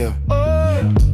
Yeah.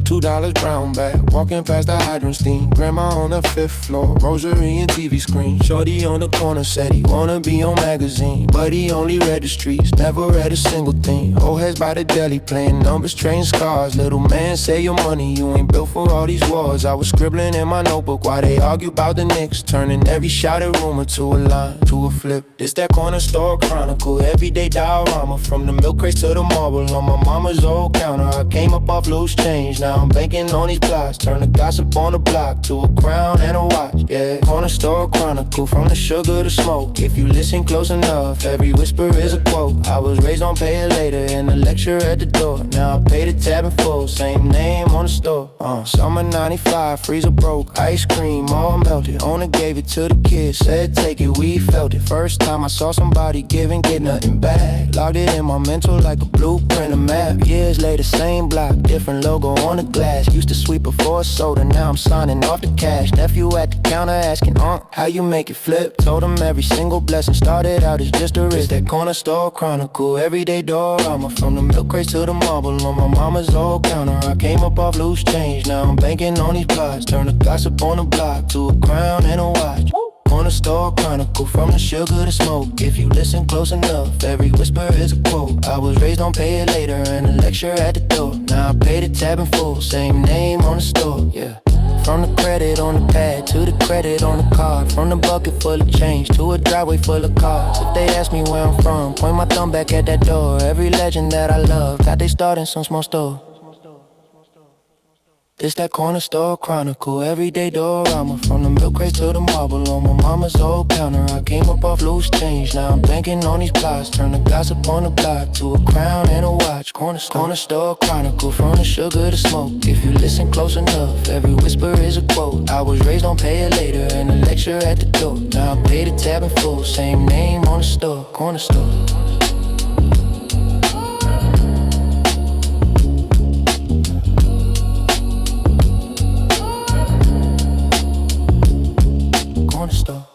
$2 brown bag, walking past the hydrant steam. Grandma on the 5th floor, rosary and TV screen. Shorty on the corner said he wanna be on magazine, but he only read the streets, never read a single thing. Old heads by the deli playing numbers, trading scars. Little man say your money, you ain't built for all these wars. I was scribbling in my notebook while they argue about the Knicks, turning every shouted rumor to a line, to a flip. This that corner store chronicle, everyday diorama. From the milk crates to the marble on my mama's old counter. I came up off loose change, now I'm banking on these blocks. Turn the gossip on the block to a crown and a watch. Yeah, corner store chronicle, from the sugar to smoke. If you listen close enough, every whisper is a quote. I was raised on pay it later and a lecture at the door. Now I pay the tab in full, same name on the store. Summer 95, freezer broke, ice cream all melted. Owner gave it to the kids, said take it, we felt it. First time I saw somebody giving, get nothing back. Logged it in my mental like a blueprint, a map. Years later, same block, different logo on the glass. Used to sweep before soda, now I'm signing off the cash. Nephew at the counter asking, how you make it flip? Told him every single blessing started out as just a risk. That corner store chronicle, everyday diorama. From the milk crates to the marble on my mama's old counter. I came up off loose change, now I'm banking on these plots. Turn the gossip on the block to a crown and a watch. Corner store chronicle, from the sugar to smoke. If you listen close enough, every whisper is a quote. I was raised on pay it later and a lecture at the door. Now I pay the tab in full, same name on the store. Yeah. From the credit on the pad to the credit on the card. From the bucket full of change to a driveway full of cars. If they ask me where I'm from, point my thumb back at that door. Every legend that I love got they start in some small store. It's that corner store chronicle, everyday diorama. From the milk crate to the marble on my mama's old counter. I came up off loose change, now I'm banking on these plots. Turn the gossip on the block to a crown and a watch. Corner store chronicle, from the sugar to smoke. If you listen close enough, every whisper is a quote. I was raised on pay it later and a lecture at the door. Now I pay the tab in full, same name on the store. Corner store. Store.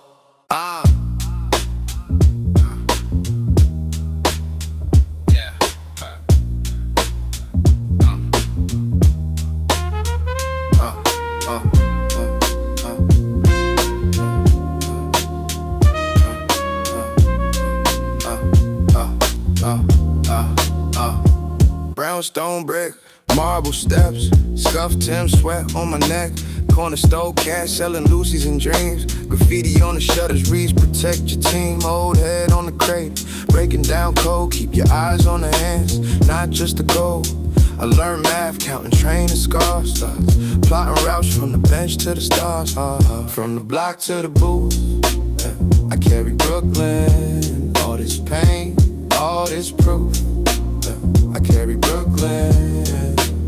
Brownstone brick, marble steps, scuffed Tim sweat on my neck. Corner store cash, selling Lucy's and dreams. Graffiti on the shutters reads, protect your team. Old head on the crate, breaking down code. Keep your eyes on the hands, not just the goal. I learned math, counting train and scars. Plotting routes from the bench to the stars. From the block to the booth, I carry Brooklyn. All this pain, all this proof. I carry Brooklyn,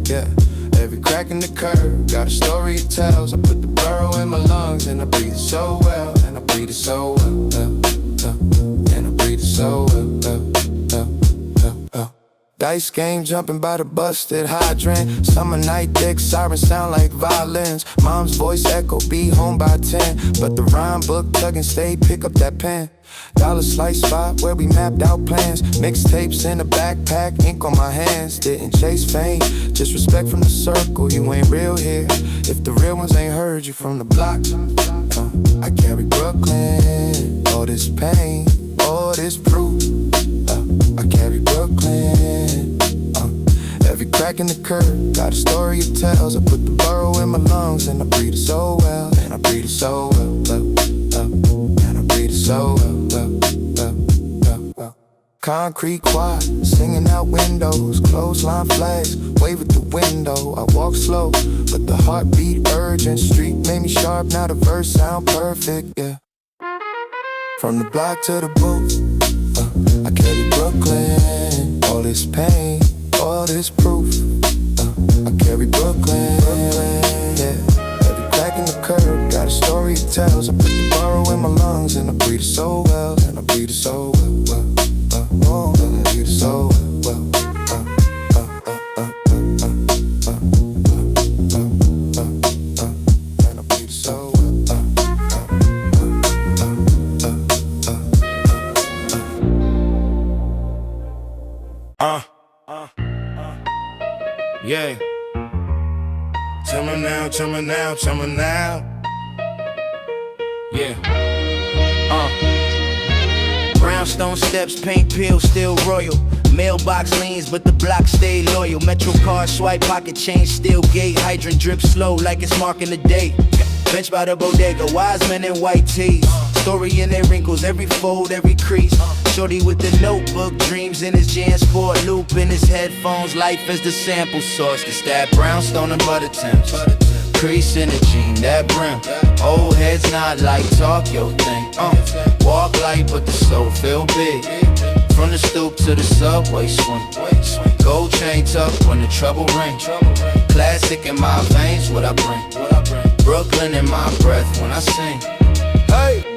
yeah. Every crack in the curb, got a story it tells. I put the burrow in my lungs and I breathe it so well. And I breathe it so well, and I breathe it so well. Dice game jumping by the busted hydrant. Summer night dick, sirens sound like violins. Mom's voice echo, be home by 10. But the rhyme book tug and stay, pick up that pen. Dollar slice spot where we mapped out plans. Mixtapes in a backpack, ink on my hands. Didn't chase fame, just respect from the circle. You ain't real here if the real ones ain't heard you from the block. I carry Brooklyn, all this pain, all this proof. I carry Brooklyn, every crack in the curb, got a story it tells. I put the burrow in my lungs and I breathe it so well. And I breathe it so well, and I breathe it so well. Concrete quad, singing out windows. Clothesline flags, wave at the window. I walk slow, but the heartbeat urgent. Street made me sharp, now the verse sound perfect, yeah. From the block to the booth, I carry Brooklyn. All this pain, all this proof. I carry Brooklyn, yeah. Every crack in the curb, got a story it tells. I put the burrow in my lungs and I breathe it so well. And I breathe it so well, and I breathe it so well. Yeah. Tell me now, tell me now, tell me now. Yeah. Brownstone steps, paint peel, still royal. Mailbox leans, but the block stay loyal. Metro card swipe, pocket change, still gate. Hydrant drip slow like it's marking the day. Bench by the bodega, wise men in white tees. Story in their wrinkles, every fold, every crease. Shorty with the notebook, dreams in his Jan Sport loop. In his headphones, life is the sample source. It's that brownstone and butter temps. Crease in the jean, that brim. Old heads not like talk your thing. Walk light, but the soul feel big. From the stoop to the subway swing. Gold chain tuck when the trouble ring. Classic in my veins, what I bring. Brooklyn in my breath when I sing. Hey!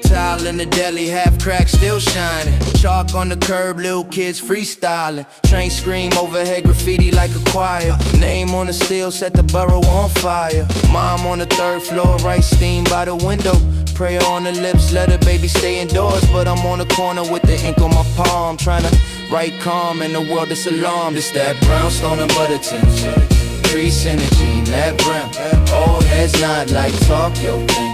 Tile in the deli, half cracked, still shining. Chalk on the curb, little kids freestyling. Train scream, overhead graffiti like a choir. Name on the steel, set the borough on fire. Mom on the third floor, right steam by the window. Prayer on the lips, let her baby stay indoors. But I'm on the corner with the ink on my palm, trying to write calm in the world that's alarmed. It's that brownstone and butter tints. Crease in the jean, that brim. Old heads not like talk your thing.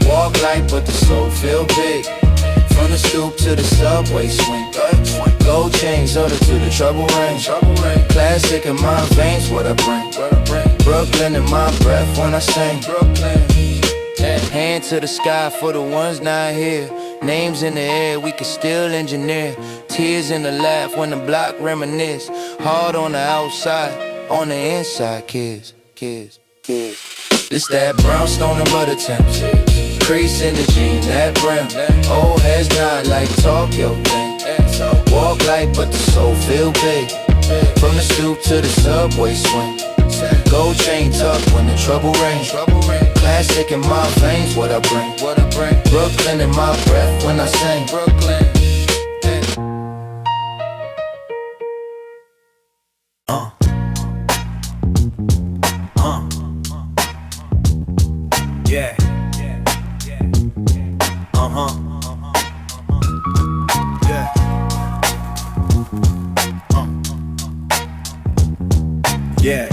Walk light, but the soul feel big. From the stoop to the subway swing. Gold chains, order to the trouble ring. Classic in my veins, what I bring. Brooklyn in my breath when I sing. Hand to the sky for the ones not here. Names in the air, we can still engineer. Tears in the laugh when the block reminisce. Hard on the outside, on the inside, kids. This that brownstone and butter temps. Crease in the jean, that brim. Old heads not like talk your thing. Walk light, but the soul feel big. From the stoop to the subway swing. Gold chain tuck when the trouble rains. Classic in my veins, what I bring. Brooklyn in my breath when I sing. Yeah. Yeah.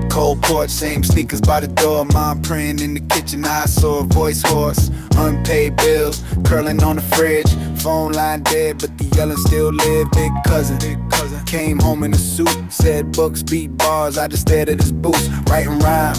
Cold porch, same sneakers by the door. Mom praying in the kitchen, I saw a voice hoarse. Unpaid bills, curling on the fridge. Phone line dead, but the yelling still live. Big cousin came home in a suit. Said books beat bars, I just stared at his boots. Writing rhyme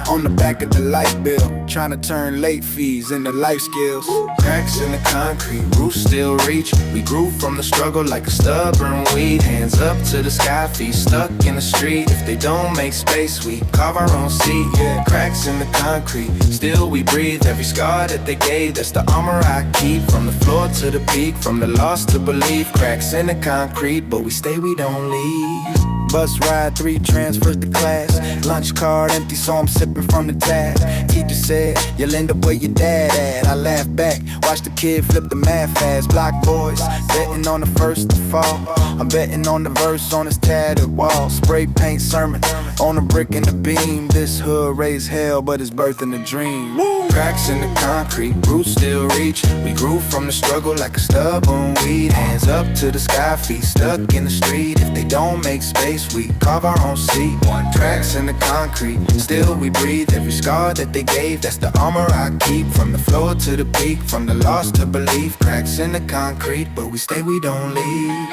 on the back of the light bill. Trying to turn late fees into life skills. Cracks in the concrete, roots still reach. We grew from the struggle like a stubborn weed. Hands up to the sky, feet stuck in the street. If they don't make space, we carve our own seat. Yeah, cracks in the concrete, still we breathe. Every scar that they gave, that's the armor I keep. From the floor to the peak, from the lost to belief. Cracks in the concrete, but we stay, we don't leave. Bus ride, 3 transfers to class. Lunch card empty, so I'm sipping from the tab. Teacher said, you'll end up where your dad at. I laughed back, watched the kid flip the math fast. Block boys, betting on the first to fall. I'm betting on the verse on his tattered wall. Spray paint sermon on a brick and a beam. This hood raised hell, but it's birthing a dream. Cracks in the concrete, roots still reach. We grew from the struggle like a stubborn weed. Hands up to the sky, feet stuck in the street. If they don't make space, we carve our own seat. Cracks in the concrete, still we breathe. Every scar that they gave, that's the armor I keep. From the floor to the peak, from the lost to belief. Cracks in the concrete, but we stay, we don't leave.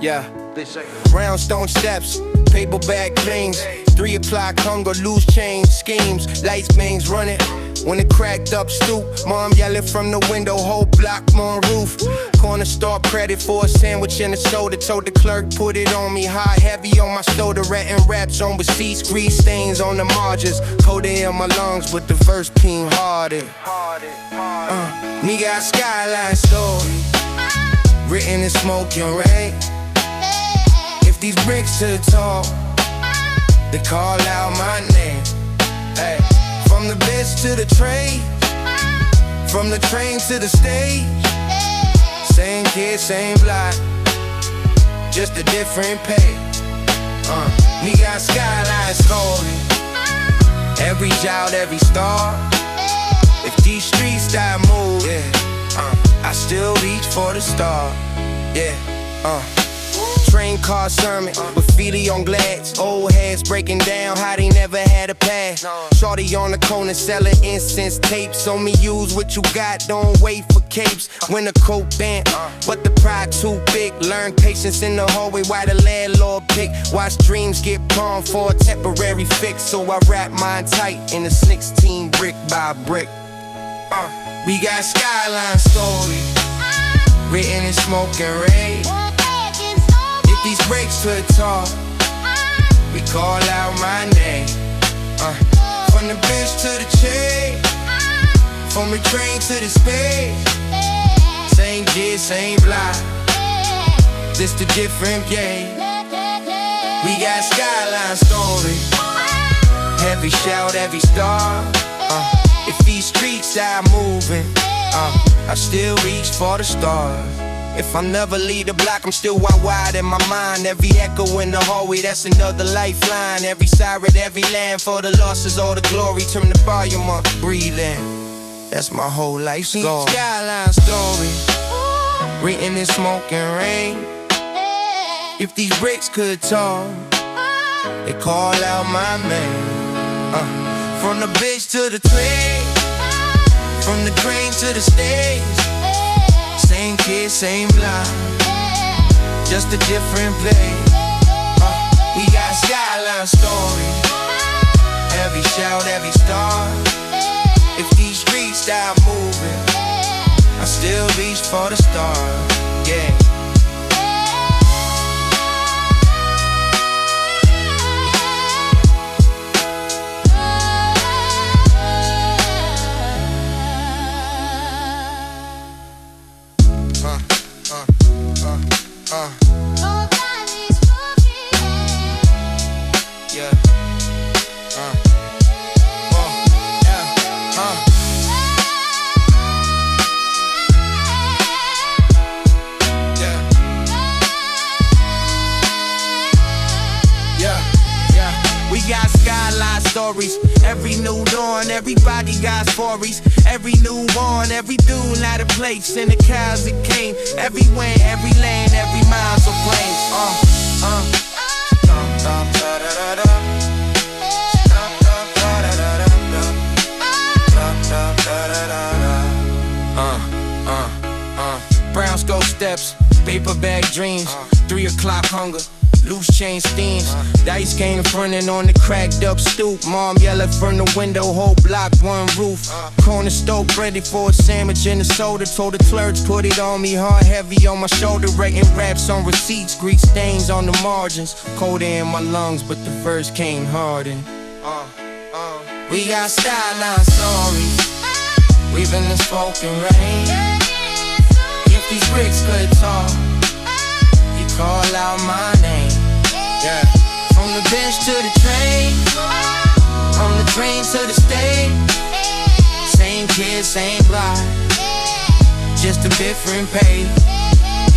Yeah. Brownstone steps, paper bag cleans. 3 o'clock hunger, loose change schemes. Lights mains running, When it cracked up stoop, mom yelling from the window, whole block on roof. Corner store credit for a sandwich and a soda. Told the clerk put it on me, high heavy on my shoulder. Ratting raps on receipts, grease stains on the margins. Coda in my lungs, but the verse came harder. Me got skyline story, written in smoke and rain. If these bricks to the top, they call out my name. Hey. From the bitch to the train, from the train to the stage. Same kid, same block, just a different page. Me got skyline story, every child, every star. If these streets start moving, I still reach for the star. Yeah, train car sermon with feely on glass. Old heads breaking down how they never had a past. Shorty on the corner selling incense tapes. So me use what you got, don't wait for capes. When the coat bent, but the pride too big. Learn patience in the hallway while the landlord pick. Watch dreams get pawned for a temporary fix. So I wrap mine tight in a 16 brick by brick. We got skyline story, written in smoke and rain. These breaks to the top, we call out my name. From the bitch to the chain, from the train to the stage. Same kid, same block, just a different game. We got skyline story, every shout, every star. If these streets start moving, I still reach for the stars. If I never leave the block, I'm still wide in my mind. Every echo in the hallway, that's another lifeline. Every siren, every land, for the losses, all the glory. Turn the volume up, breathe in. That's my whole life story. Skyline story, written in smoke and rain. If these bricks could talk, they call out my name. From the bitch to the train, from the train to the stage. Same kid, same block, just a different place. We got skyline story, every shout, every star. If these streets start moving, I still reach for the stars. Yeah. Stories. Every new dawn, everybody got stories. Every newborn, every dude out of place. And the cows that came, everywhere, every lane, every mile's of planes. Brown skull steps, paper bag dreams, 3 o'clock hunger. Loose chain steams, dice game frontin' on the cracked up stoop. Mom yelling from the window, whole block, one roof. Corner stove ready for a sandwich and a soda. Told the clerks put it on me, hard heavy on my shoulder. Writing raps on receipts, grease stains on the margins. Coda in my lungs, but the verse came hardened. We got skyline stories, weaving the smoke and rain. If these bricks could talk, you call out my name. Yeah. From the bench to the train, from the train to the stage. Same kid, same block, just a different page.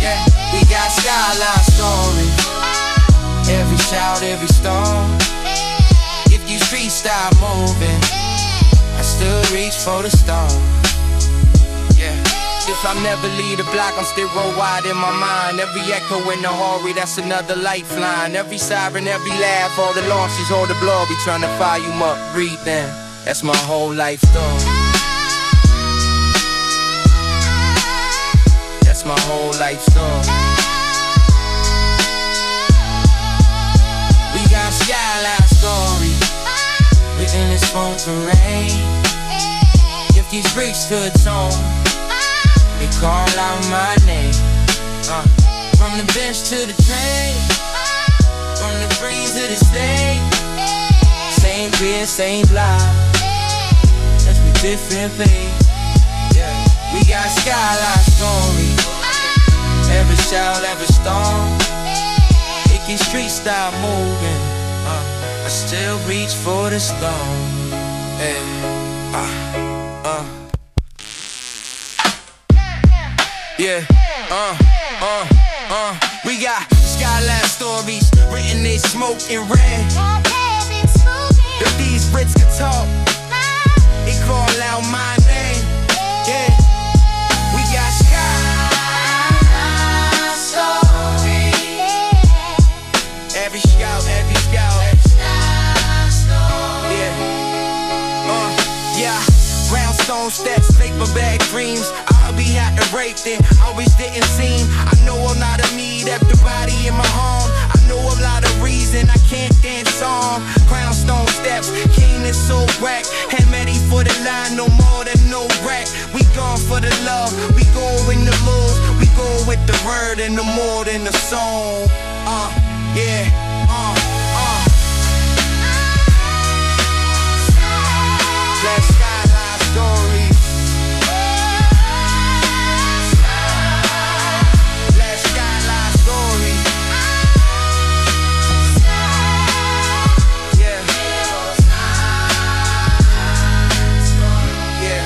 Yeah, we got skyline story, every shout, every storm. If you streets start moving, I still reach for the stars. Yeah. If I never leave the block, I'm still worldwide in my mind. Every echo in the hallway, that's another lifeline. Every siren, every laugh, all the losses, all the glory. Trying to fire you up, breathe in. That's my whole life story. That's my whole life story. We got skyline story, within this phone for rain. these streets to a tone. They call out my name. From the bench to the train, from the freeze to the stage. Same beer, same life, just with different things. Yeah, we got skyline stories. Every shout, every storm, it can street style moving. I still reach for the stone. Hey, yeah, we got skyline stories written in smoke and red. If these Brits could talk, they call out my name. Yeah, we got skyline stories. Every scout, yeah, brownstone steps, paper bag dreams. I'll be had to rape it, always didn't seem. I know a lot of me, everybody in my home. I know a lot of reason I can't dance on. Brownstone steps, king is so whack. And ready for the line, no more than no wreck. We gone for the love, we go in the move. We go with the word and the more than the song. Yeah, that skyline story. That skyline story. Yeah. Yeah.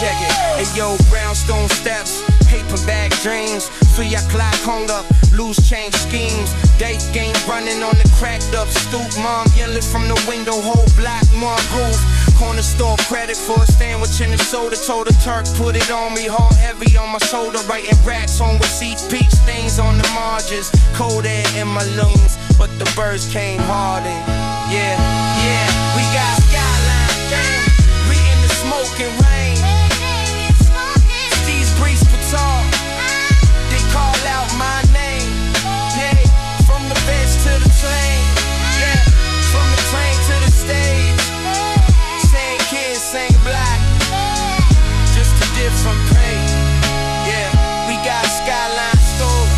Check it. Hey yo, brownstone steps, paper bag dreams. 3 o'clock hung up, loose change schemes. Date game running on the cracked up stoop. Mom yelling from the window, whole block, mom roof. Corner store credit for a sandwich and a soda. Told the Turk, put it on me, hard heavy on my shoulder. Writing racks on receipt, peach stains on the margins. Cold air in my lungs, but the birds came harder. Yeah, yeah, we got skyline game. We in the smoking rain. These breeze patrol, they call out my name. Yeah, from the bench to the train. Yeah, from the train to the stage. Same kids, same black, just a different page. Yeah, we got skyline story.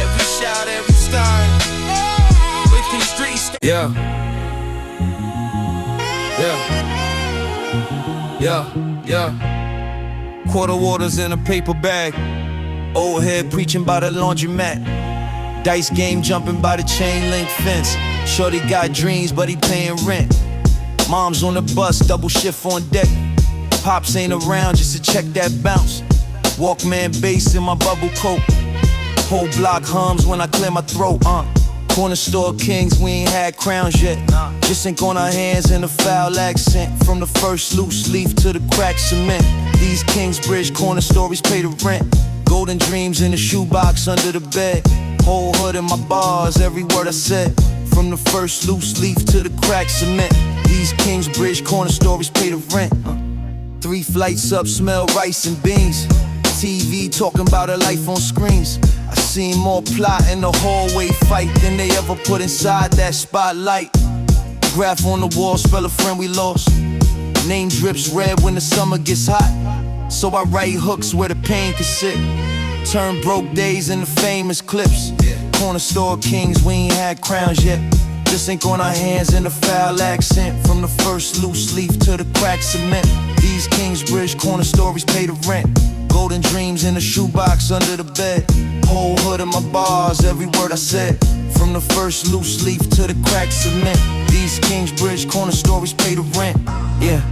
Every shout, every star. With these streets. Yeah. Quarter waters in a paper bag. Old head preaching by the laundromat. Dice game jumping by the chain link fence. Shorty got dreams, but he paying rent. Mom's on the bus, double shift on deck. Pops ain't around just to check that bounce. Walkman bass in my bubble coat. Whole block hums when I clear my throat. Corner store kings, we ain't had crowns yet. Just ink on our hands in a foul accent. From the first loose leaf to the cracked cement. These Kingsbridge corner stories pay the rent. Golden dreams in the shoebox under the bed. Whole hood in my bars, every word I said. From the first loose leaf to the cracked cement. These Kingsbridge corner stories pay the rent. 3 flights up, smell rice and beans. TV talking about her life on screens. I seen more plot in the hallway fight than they ever put inside that spotlight. Graph on the wall, spell a friend we lost. Name drips red when the summer gets hot. So I write hooks where the pain can sit. Turn broke days into famous clips. Corner store kings, we ain't had crowns yet. Just ink on our hands in a foul accent. From the first loose leaf to the cracked cement. These Kingsbridge corner stories pay the rent. Golden dreams in a shoebox under the bed. Whole hood in my bars, every word I said. From the first loose leaf to the cracked cement. These Kingsbridge corner stories pay the rent. Yeah.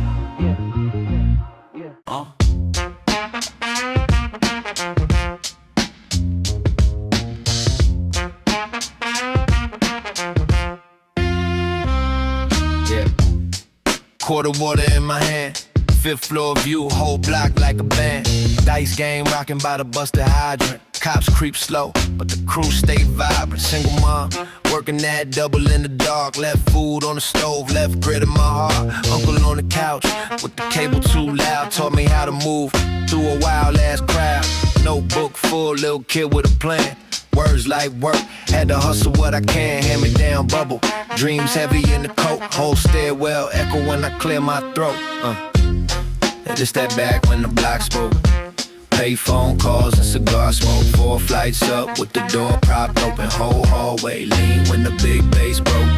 Quarter water in my hand. 5th floor view, whole block like a band. Dice game rocking by the busted hydrant. Cops creep slow, but the crew stay vibrant. Single mom, working that double in the dark. Left food on the stove, left grit in my heart. Uncle on the couch, with the cable too loud. Taught me how to move through a wild ass crowd. Notebook full, little kid with a plan. Words like work, had to hustle what I can. Hand me down bubble, dreams heavy in the coat. Whole stairwell echo when I clear my throat. And it's that back when the block spoke. Pay phone calls and cigar smoke. 4 flights up with the door propped open. Whole hallway lean when the big bass broke.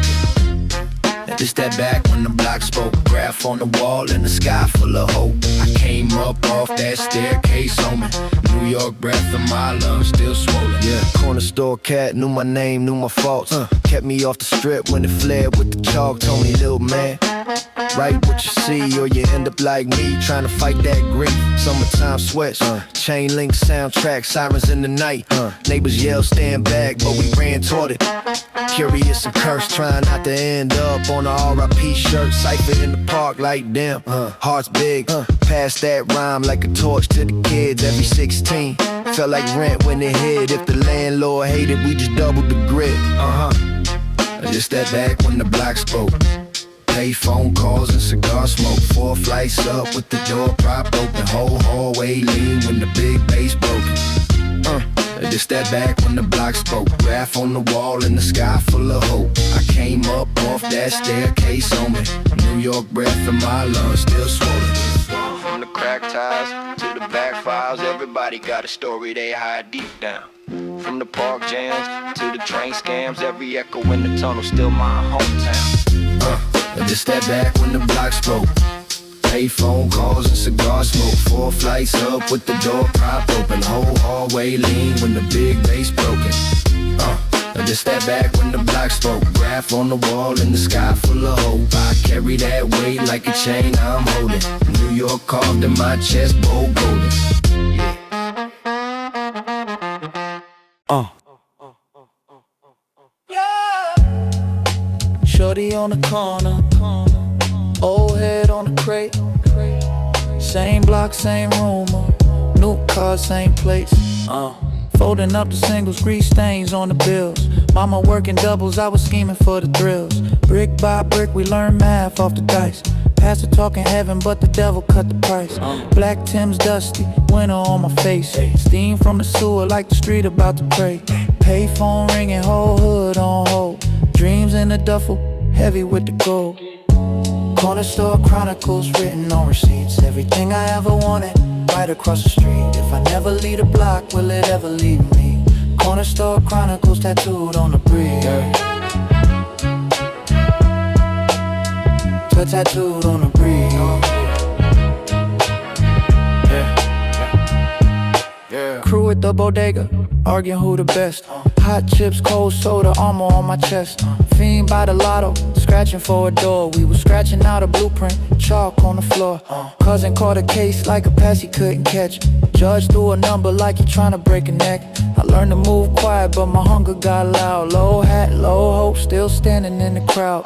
And it's that back when the block spoke. Graph on the wall and the sky full of hope. I came up off that staircase on me. New York breath in my lungs still swollen. Yeah, corner store cat knew my name, knew my faults. Kept me off the strip when it flared with the chalk. Told me, little man, write what you see or you end up like me, trying to fight that grief. Summertime sweats, chain link soundtrack, sirens in the night. Neighbors yell, stand back, but we ran toward it. Curious and cursed, trying not to end up on a R.I.P. shirt. Cypher in the park like damn, heart's big. Pass that rhyme like a torch to the kids every 16. Felt like rent when it hit. If the landlord hated, we just doubled the grid. Just that back when the block spoke. Pay phone calls and cigar smoke. 4 flights up with the door propped open. Whole hallway lean when the big bass broke. Just that back when the block spoke. Graph on the wall and the sky full of hope. I came up off that staircase on me. New York breath in my lungs still swollen. From the crack ties to the backfires, everybody got a story they hide deep down. From the park jams to the train scams, every echo in the tunnel still my hometown. Just that back when the block spoke. Pay phone calls and cigar smoke. 4 flights up with the door propped open. Whole hallway lean when the big bass broken. Just that back when the block spoke. Graph on the wall and the sky full of hope. I carry that weight like a chain I'm holding. New York carved in my chest, bold golden. Shorty on the corner, old head on the crate. Same block, same room, new car, same place. Folding up the singles, grease stains on the bills. Mama working doubles, I was scheming for the thrills. Brick by brick, we learn math off the dice. Pastor talking heaven, but the devil cut the price. Black Tim's dusty, winter on my face. Steam from the sewer like the street about to pray. Payphone ringing, whole hood on hold. Dreams in the duffel, heavy with the gold. Corner store chronicles written on receipts. Everything I ever wanted, right across the street. If I never leave the block, will it ever leave me? Corner store chronicles tattooed on the breeze. Tattooed on the breeze. Crew at the bodega, arguing who the best. Hot chips, cold soda, armor on my chest. Fiend by the lotto, scratching for a door. We was scratching out a blueprint, chalk on the floor. Cousin caught a case like a pass he couldn't catch. Judge threw a number like he trying to break a neck. I learned to move quiet, but my hunger got loud. Low hat, low hope, still standing in the crowd.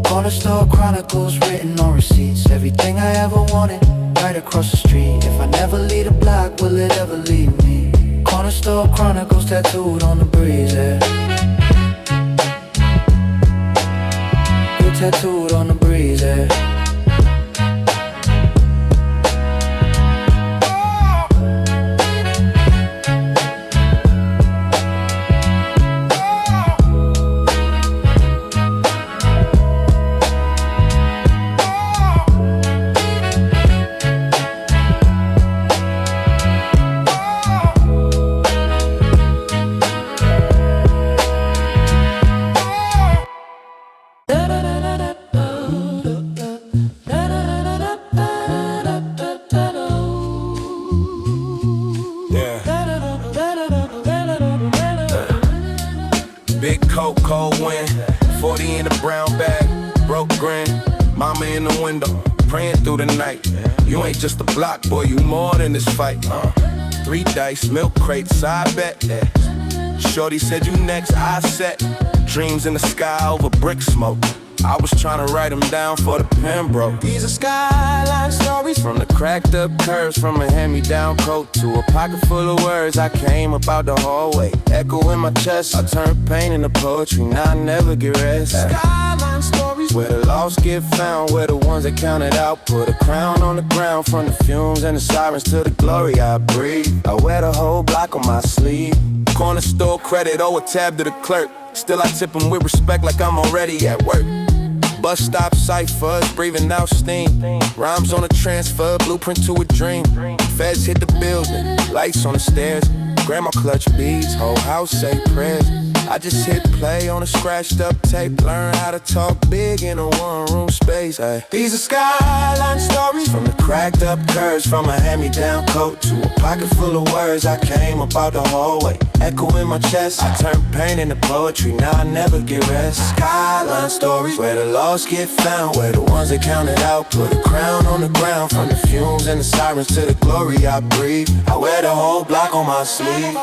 Corner store chronicles written on receipts. Everything I ever wanted, right across the street. If I never leave the block, will it ever leave me? Corner store chronicles tattooed on the breeze, yeah. You're tattooed on the breeze, yeah. Big coat, cold wind, 40 in a brown bag, broke grin. Mama in the window, praying through the night. You ain't just a block boy, you more than this fight. 3 dice, milk crate, side bet. Shorty said you next, I set. Dreams in the sky over brick smoke. I was trying to write them down for the pen broke. These are skyline stories from the cracked up curves, from a hand-me-down coat to a pocket full of words. I came about the hallway, echo in my chest. I turned pain into poetry, now I never get rest. Skyline stories where the lost get found, where the ones that counted out put a crown on the ground. From the fumes and the sirens to the glory I breathe, I wear the whole block on my sleeve. Corner store credit, owe a tab to the clerk. Still I tip him with respect like I'm already at work. Bus stop ciphers, breathing out steam. Rhymes on a transfer, blueprint to a dream. Feds hit the building, lights on the stairs. Grandma clutch beads, whole house say prayers. I just hit play on a scratched up tape. Learn how to talk big in a one-room space. Ay. These are skyline stories from the cracked up curves. From a hand-me-down coat to a pocket full of words. I came up out the hallway, echo in my chest. I turned pain into poetry, now I never get rest. Skyline stories, where the lost get found, where the ones that counted out put a crown on the ground. From the fumes and the sirens to the glory I breathe, I wear the whole block on my sleeve.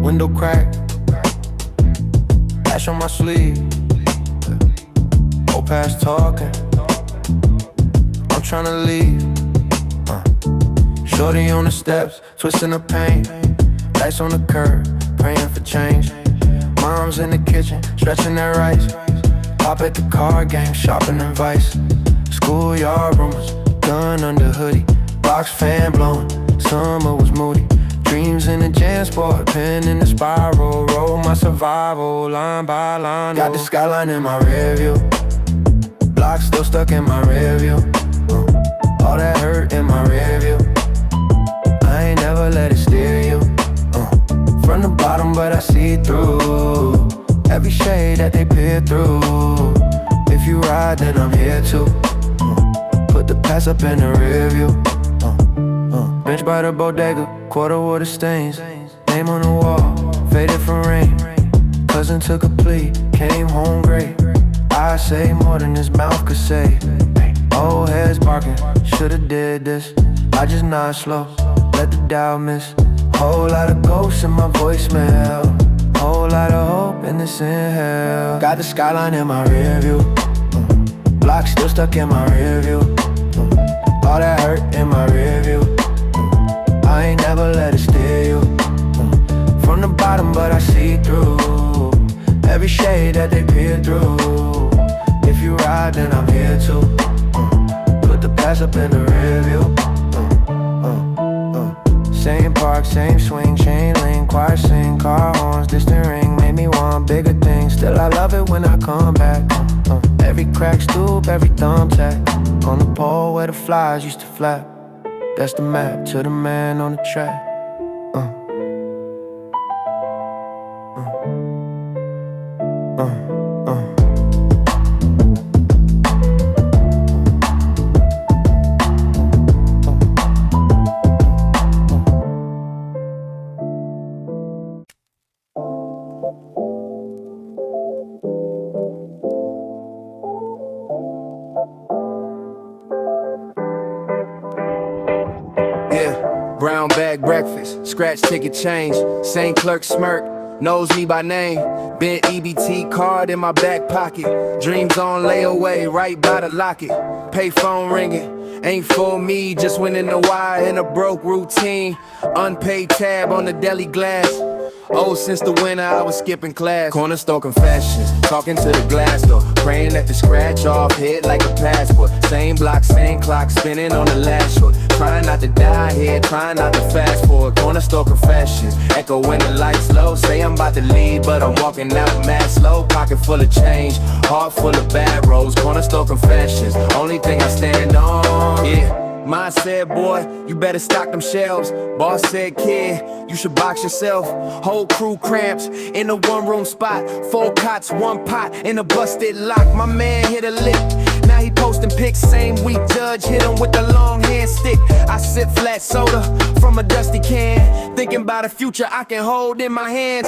Window cracked, ash on my sleeve. Old past talking, I'm tryna leave. Shorty on the steps, twisting the paint. Lights on the curb, praying for change. Mom's in the kitchen, stretching that rice. Pop at the card game, shopping and vice. Schoolyard rumors, gun under hoodie. Box fan blowing, summer was moody. Dreams in the jam sport, pen in the spiral. Roll my survival, line by line. Got the skyline in my rear view. Block still stuck in my rear view. All that hurt in my rear view. I ain't never let it steer you. From the bottom, but I see through every shade that they peer through. If you ride, then I'm here too. Put the past up in the rear view. Bench by the bodega, quarter water stains. Name on the wall, faded from rain. Cousin took a plea, came home great. I say more than his mouth could say. Old heads barking, shoulda did this. I just nod slow, let the dial miss. Whole lot of ghosts in my voicemail. Whole lot of hope in this inhale. Got the skyline in my rear view. Block still stuck in my rear view. All that hurt in my rear view. I ain't never let it steer you. From the bottom, but I see through every shade that they peer through. If you ride, then I'm here too. Put the past up in the rear view. Same park, same swing, chain link, choir sing, car horns, distant ring, made me want bigger things. Still I love it when I come back. Every crack stoop, every thumbtack. On the pole where the flies used to flap. That's the map to the man on the track. Brown bag breakfast, scratch ticket change. Same clerk smirk, knows me by name. Bent EBT card in my back pocket. Dreams on layaway, right by the locket. Payphone ringing, ain't for me. Just went in the wire in a broke routine. Unpaid tab on the deli glass. Oh, since the winter I was skipping class. Corner store confessions, talking to the glass door. Praying that the scratch off hit like a passport. Same block, same clock, spinning on the last short. Trying not to die here, trying not to fast forward. Corner store confessions, echo when the lights low. Say I'm about to leave, but I'm walking out mad slow. Pocket full of change, heart full of bad roads. Corner store confessions, only thing I stand on, yeah. Mine said, boy, you better stock them shelves. Boss said, kid, you should box yourself. Whole crew cramps in a one-room spot. 4 cots, 1 pot, in a busted lock. My man hit a lick, now he posting pics. Same week, judge hit him with the long hand stick. I sip flat soda from a dusty can, thinking about a future I can hold in my hands.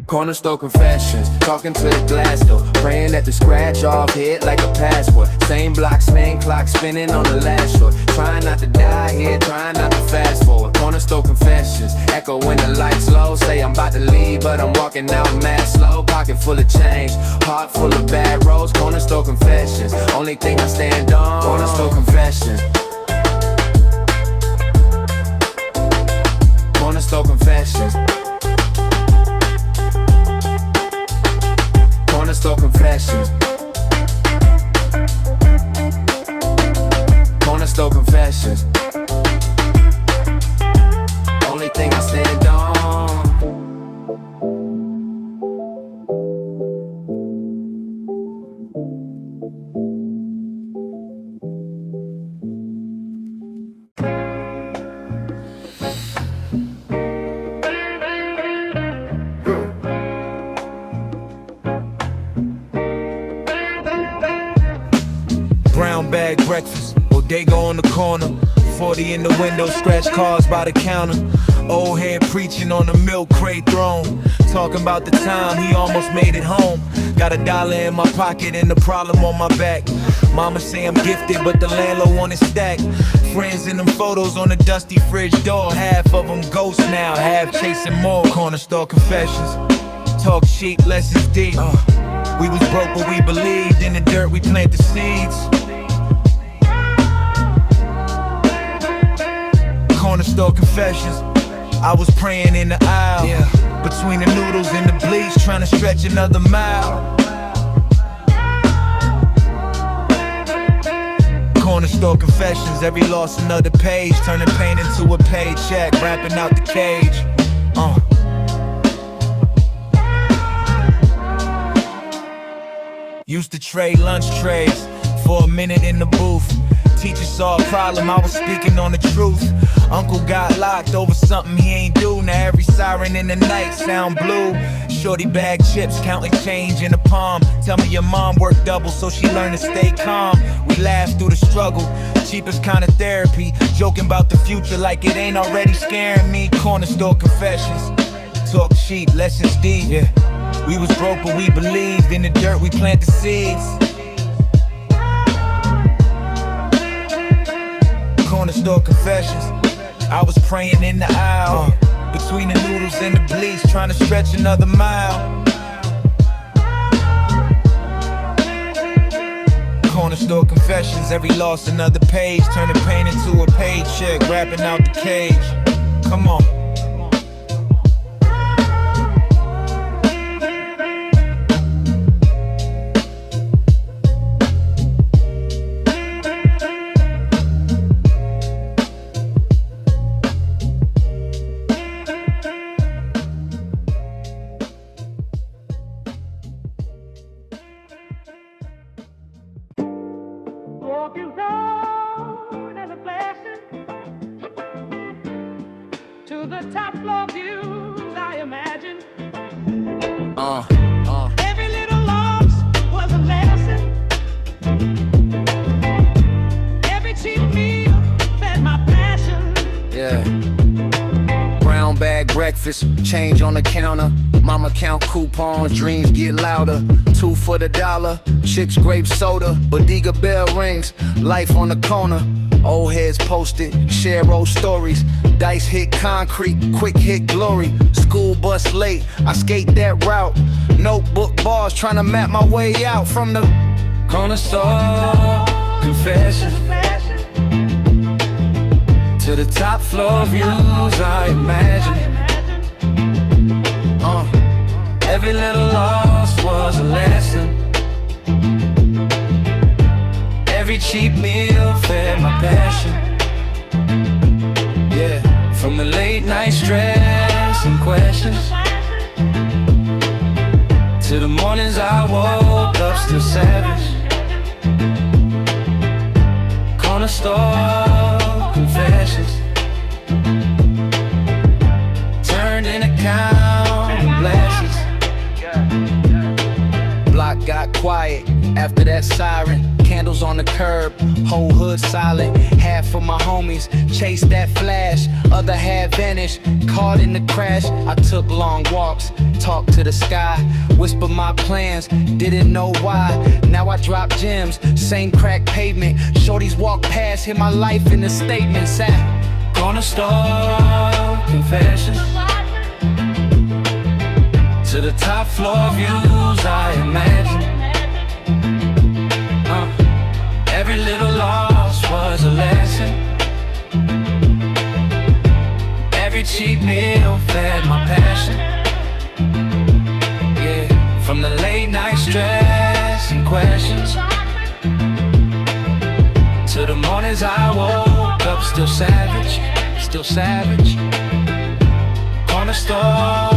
Corner store confessions, talking to the glass door. Praying that the scratch off hit like a passport. Same block, same clock, spinning on the last short. Trying not to die here, trying not to fast forward. Corner store confessions, echo when the lights low. Say I'm about to leave, but I'm walking out mad slow. Pocket full of change, heart full of bad roads. Corner store confessions, only thing I stand on. Corner store confessions. corner. 40 in the window, scratch cars by the counter. Old head preaching on the milk crate throne, talking about the time he almost made it home. Got $1 in my pocket and the problem on my back. Mama say I'm gifted, but the landlord want it stacked. Friends in them photos on the dusty fridge door. Half of them ghosts now, half chasing more. Corner store confessions, talk cheap, lessons deep. We was broke but we believed. In the dirt we planted seeds. Corner store confessions, I was praying in the aisle, between the noodles and the bleach, trying to stretch another mile. Corner store confessions, every loss another page, turning pain into a paycheck, rapping out the cage. Used to trade lunch trays for a minute in the booth. Teacher saw a problem, I was speaking on the truth. Uncle got locked over something he ain't do. Now every siren in the night sound blue. Shorty bag chips, counting change in the palm. Tell me your mom worked double so she learned to stay calm. We laugh through the struggle, cheapest kind of therapy. Joking about the future like it ain't already scaring me. Corner store confessions, talk cheap, lessons deep. We was broke but we believed. In the dirt we planted seeds. Corner store confessions, I was praying in the aisle, between the noodles and the bleach, trying to stretch another mile. Corner store confessions, every loss another page, turning pain into a paycheck, rapping out the cage. Come on. To the top floor views, I imagine. Every little loss was a lesson. Every cheap meal fed my passion. Brown bag breakfast, change on the counter. Mama count coupons, dreams get louder. 2 for the $1, chicks grape soda. Bodega bell rings, life on the corner. Old heads posted, share old stories. Dice hit concrete, quick hit glory. School bus late, I skate that route. Notebook bars, trying to map my way out from the corner store confession. To the top floor views, I imagine. Every little loss was a lesson. Every cheap meal fed my passion. From the late night stress and questions, to the mornings I woke up still savage. Corner store confessions, turned in account and blessings. Block got quiet after that siren. Candles on the curb, whole hood silent. Half of my homies chased that flash, other half vanished, caught in the crash. I took long walks, talked to the sky, whispered my plans, didn't know why. Now I drop gems, same crack pavement. Shorties walk past, hear my life in the statements at corner store confessions. To the top floor views, I imagine. Every little loss was a lesson. Every cheap meal fed my passion. From the late night stress and questions, to the mornings I woke up still savage, still savage. Corner store